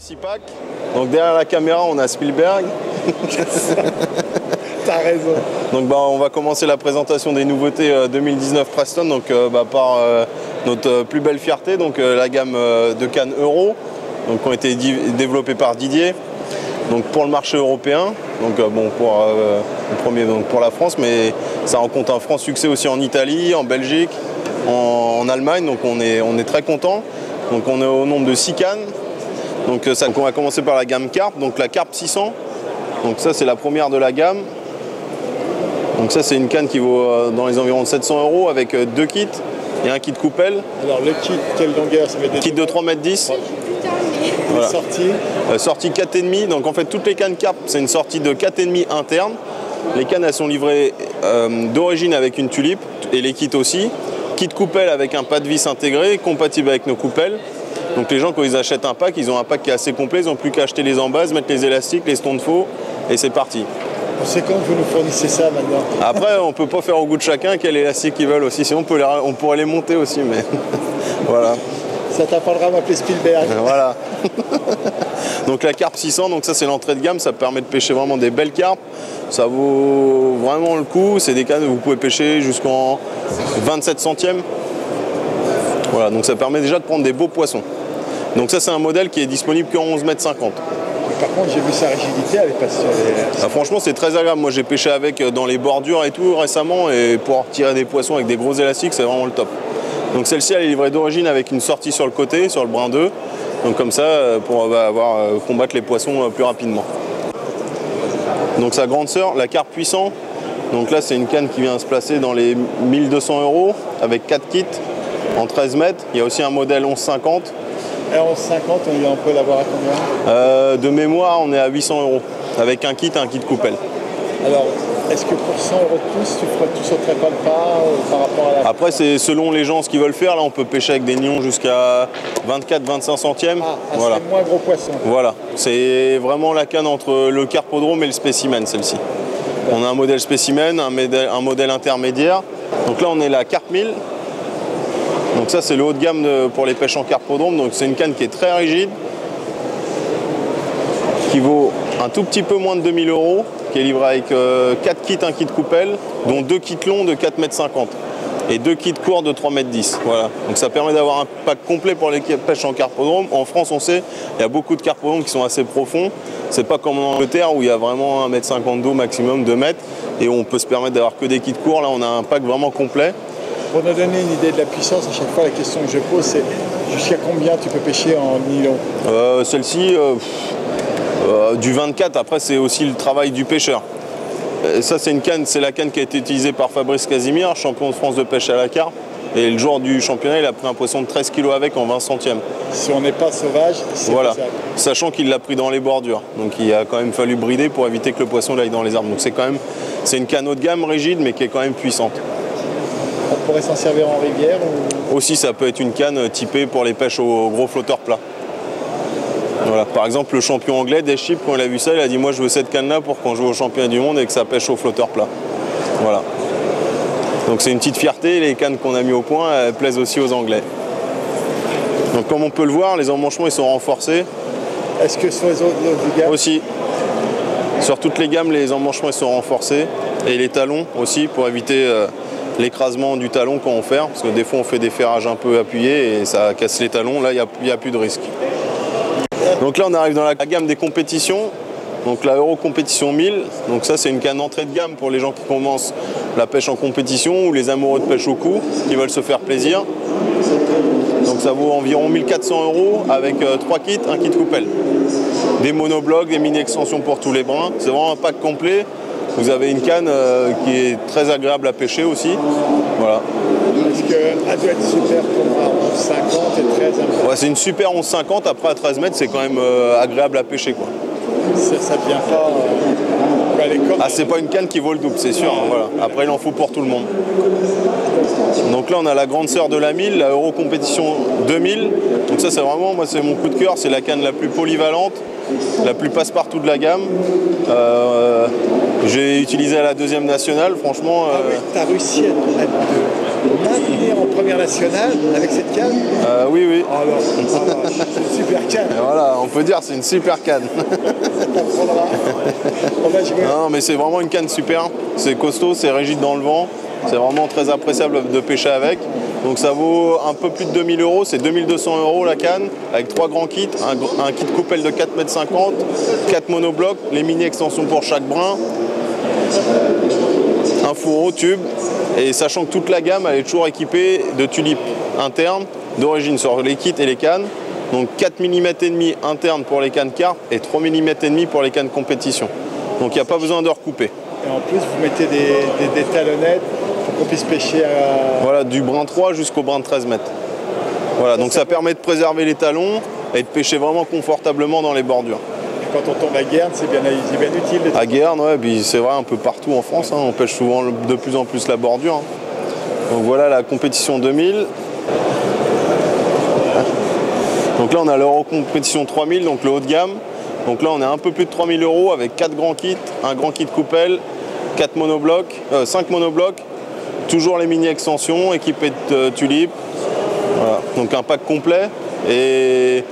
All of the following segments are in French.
6 packs. Donc derrière la caméra, on a Spielberg. T'as raison. Donc on va commencer la présentation des nouveautés 2019 Preston, donc par notre plus belle fierté, donc la gamme de cannes Euro, donc qui ont été développées par Didier. Donc pour le marché européen, donc pour le premier donc pour la France, mais ça rencontre un franc succès aussi en Italie, en Belgique, en Allemagne, donc on est très content. Donc on est au nombre de 6 cannes. Donc on va commencer par la gamme Carp, donc la Carp 600. Donc ça c'est la première de la gamme. Donc ça c'est une canne qui vaut dans les environs de 700 € avec 2 kits et un kit coupelle. Alors le kit, quelle longueur ça va être? Kit de 3,10 m. Voilà. Sortie 4,5. Donc en fait toutes les cannes Carp c'est une sortie de 4,5 interne. Les cannes elles sont livrées d'origine avec une tulipe et les kits aussi. Kit coupelle avec un pas de vis intégré, compatible avec nos coupelles. Donc les gens quand ils achètent un pack, ils ont un pack qui est assez complet, ils n'ont plus qu'à acheter les embases, mettre les élastiques, les stones de faux et c'est parti. C'est quand vous nous fournissez ça maintenant? Après on peut pas faire au goût de chacun quel élastique ils veulent aussi, sinon on pourrait les monter aussi, mais voilà. Ça t'apprendra à m'appeler Spielberg. Voilà. Donc la carpe 600, donc ça c'est l'entrée de gamme, ça permet de pêcher vraiment des belles carpes. Ça vaut vraiment le coup, c'est des cannes où vous pouvez pêcher jusqu'en 27 centièmes. Voilà, donc ça permet déjà de prendre des beaux poissons. Donc ça c'est un modèle qui est disponible qu'en 11,50 m. Par contre j'ai vu sa rigidité, elle est pas sur les... Franchement c'est très agréable, moi j'ai pêché avec dans les bordures et tout récemment et pour tirer des poissons avec des gros élastiques c'est vraiment le top. Donc celle-ci elle est livrée d'origine avec une sortie sur le côté, sur le brin 2. Donc comme ça pour combattre les poissons plus rapidement. Donc sa grande sœur, la Carpe puissant. Donc là c'est une canne qui vient se placer dans les 1200 € avec 4 kits en 13 mètres. Il y a aussi un modèle 11,50. Et 11,50 on peut l'avoir à combien? De mémoire on est à 800 € avec un kit coupelle. Alors est-ce que pour 100 € de plus tu sauterais pas le pas par rapport à la... Après c'est selon les gens ce qu'ils veulent faire. Là on peut pêcher avec des nions jusqu'à 24-25 centièmes. Voilà. C'est moins gros poisson. Voilà, c'est vraiment la canne entre le carpodrome et le spécimen celle-ci. On a un modèle spécimen, un modèle intermédiaire. Donc là on est la Carpe 1000. Donc ça c'est le haut de gamme pour les pêches en carpodrome. Donc c'est une canne qui est très rigide, qui vaut un tout petit peu moins de 2000 €, qui est livrée avec 4 kits, un kit coupelle, dont 2 kits longs de 4,50 m et 2 kits courts de 3,10 m. Voilà. Donc ça permet d'avoir un pack complet pour les pêches en carpodrome. En France on sait, il y a beaucoup de carpodromes qui sont assez profonds. C'est pas comme en Angleterre où il y a vraiment 1,50 m d'eau maximum, 2 mètres, et où on peut se permettre d'avoir que des kits courts. Là on a un pack vraiment complet. Pour nous donner une idée de la puissance, à chaque fois la question que je pose c'est jusqu'à combien tu peux pêcher en nylon? Celle-ci, du 24, après c'est aussi le travail du pêcheur. Ça c'est une canne, c'est la canne qui a été utilisée par Fabrice Casimir, champion de France de pêche à la carpe. Et le jour du championnat, il a pris un poisson de 13 kg avec en 20 centièmes. Si on n'est pas sauvage, c'est voilà. Possible. Sachant qu'il l'a pris dans les bordures. Donc il a quand même fallu brider pour éviter que le poisson aille dans les arbres. Donc c'est une canne haut de gamme rigide mais qui est quand même puissante. On pourrait s'en servir en rivière ou... Aussi ça peut être une canne typée pour les pêches aux gros flotteurs plats. Voilà. Par exemple le champion anglais des Chips, quand il a vu ça, il a dit moi je veux cette canne là pour quand je vais au championnat du monde et que ça pêche aux flotteurs plats. Voilà. Donc c'est une petite fierté, les cannes qu'on a mis au point elles plaisent aussi aux Anglais. Donc comme on peut le voir, les emmanchements ils sont renforcés. Est-ce que sur les autres gammes aussi. Sur toutes les gammes les emmanchements ils sont renforcés et les talons aussi pour éviter l'écrasement du talon quand on ferre, parce que des fois on fait des ferrages un peu appuyés et ça casse les talons, là il n'y a plus de risque. Donc là on arrive dans la gamme des compétitions, donc la Euro Compétition 1000, donc ça c'est une canne entrée de gamme pour les gens qui commencent la pêche en compétition ou les amoureux de pêche au cou qui veulent se faire plaisir. Donc ça vaut environ 1400 € avec 3 kits, un kit coupelle. Des monoblocs, des mini-extensions pour tous les brins, c'est vraiment un pack complet. Vous avez une canne qui est très agréable à pêcher aussi. Voilà. Est-ce qu'elle doit être super pour 11,50 et 13 m? Ouais, c'est une super 11,50, après à 13 mètres c'est quand même agréable à pêcher quoi. Ça devient pas... c'est pas une canne qui vaut le double, c'est sûr. Hein, voilà. Après il en faut pour tout le monde. Donc là on a la grande sœur de la 1000, la Euro Compétition 2000. Donc ça c'est vraiment, moi c'est mon coup de cœur, c'est la canne la plus polyvalente, la plus passe-partout de la gamme. J'ai utilisé à la 2e nationale, franchement. Ah oui, t'as réussi à être finir en première nationale avec cette canne? Oui, oui. Alors, c'est une super canne. Et voilà, on peut dire c'est une super canne. Non, mais c'est vraiment une canne super. C'est costaud, c'est rigide dans le vent. C'est vraiment très appréciable de pêcher avec. Donc ça vaut un peu plus de 2000 €, c'est 2200 € la canne, avec 3 grands kits, un kit coupelle de 4,50 m, 4 monoblocs, les mini-extensions pour chaque brin, un fourreau tube, et sachant que toute la gamme elle est toujours équipée de tulipes internes d'origine sur les kits et les cannes. Donc 4 mm et demi internes pour les cannes carpe et 3 mm et demi pour les cannes compétition. Donc il n'y a pas besoin de recouper. Et en plus vous mettez des talonnettes pour qu'on puisse pêcher à... Voilà, du brin 3 jusqu'au brin de 13 mètres. Voilà, donc ça permet de préserver les talons et de pêcher vraiment confortablement dans les bordures. Et quand on tombe à Guerne, c'est bien utile. À Guerne, ouais, puis c'est vrai un peu partout en France, hein, on pêche souvent de plus en plus la bordure. Hein. Donc voilà la compétition 2000. Donc là on a l'Euro compétition 3000, donc le haut de gamme. Donc là on est un peu plus de 3000 € avec 4 grands kits, un grand kit coupelle, 5 monoblocs, toujours les mini extensions équipés de tulipes. Voilà. Donc un pack complet. Et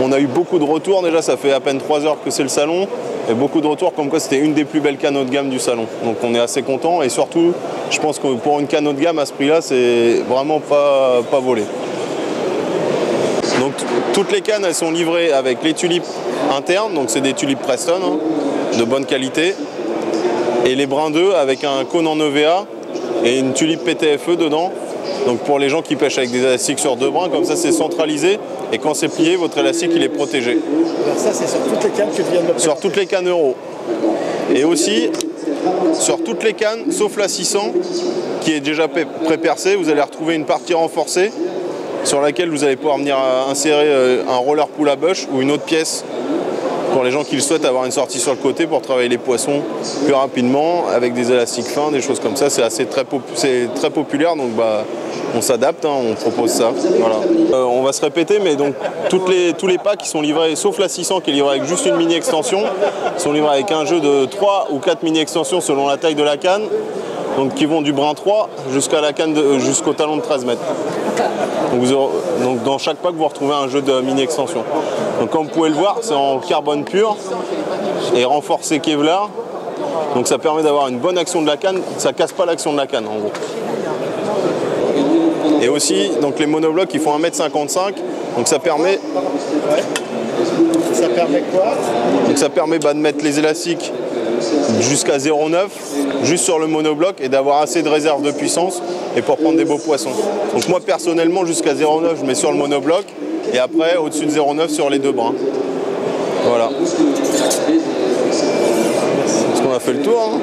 on a eu beaucoup de retours, déjà ça fait à peine 3 heures que c'est le salon. Et beaucoup de retours comme quoi c'était une des plus belles cannes haut de gamme du salon. Donc on est assez content et surtout je pense que pour une canne haut de gamme à ce prix là c'est vraiment pas volé. Donc toutes les cannes elles sont livrées avec les tulipes internes, donc c'est des tulipes Preston hein, de bonne qualité, et les brins d'œufs avec un cône en EVA et une tulipe PTFE dedans. Donc pour les gens qui pêchent avec des élastiques sur 2 brins, comme ça c'est centralisé et quand c'est plié votre élastique il est protégé. Alors ça c'est sur toutes les cannes que tu viens de me présenter. Sur toutes les cannes Euro. Et aussi sur toutes les cannes sauf la 600 qui est déjà pré-percée, vous allez retrouver une partie renforcée sur laquelle vous allez pouvoir venir insérer un roller pool à bush ou une autre pièce pour les gens qui le souhaitent avoir une sortie sur le côté pour travailler les poissons plus rapidement avec des élastiques fins, des choses comme ça. C'est très populaire, donc bah, on s'adapte, hein, on propose ça. Voilà. On va se répéter, mais donc tous les packs qui sont livrés, sauf la 600 qui est livrée avec juste une mini extension, sont livrés avec un jeu de 3 ou 4 mini extensions selon la taille de la canne. Donc qui vont du brin 3 jusqu'à la canne jusqu'au talon de 13 mètres. Donc dans chaque pack vous retrouvez un jeu de mini extension. Donc comme vous pouvez le voir, c'est en carbone pur et renforcé Kevlar. Donc ça permet d'avoir une bonne action de la canne, ça casse pas l'action de la canne en gros. Et aussi donc les monoblocs ils font 1,55 m, donc ça permet. Ça permet quoi? Donc ça permet de mettre les élastiques jusqu'à 0,9 juste sur le monobloc et d'avoir assez de réserve de puissance et pour prendre des beaux poissons. Donc moi personnellement jusqu'à 0,9 je mets sur le monobloc et après au-dessus de 0,9 sur les 2 brins. Voilà. Est-ce qu'on a fait le tour hein?